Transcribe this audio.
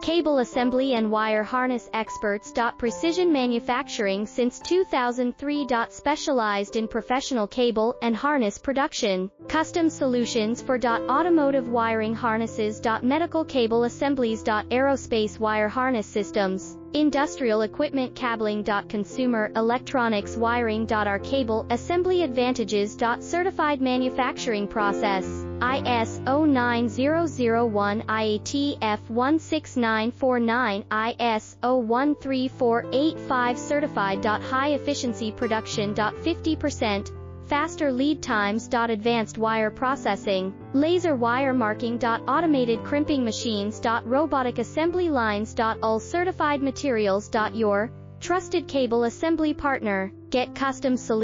Cable assembly and wire harness experts. Precision manufacturing since 2003. Specialized in professional cable and harness production. Custom solutions for automotive wiring harnesses. Medical cable assemblies. Aerospace wire harness systems. Industrial equipment cabling. Consumer electronics wiring. Our cable assembly advantages. Certified manufacturing process. ISO 9001 IATF 16949 ISO 13485 certified. High efficiency production. 50% faster lead times. Advanced wire processing, laser wire marking. Automated crimping machines. Robotic assembly lines. UL certified materials. Your trusted cable assembly partner. Get custom solutions.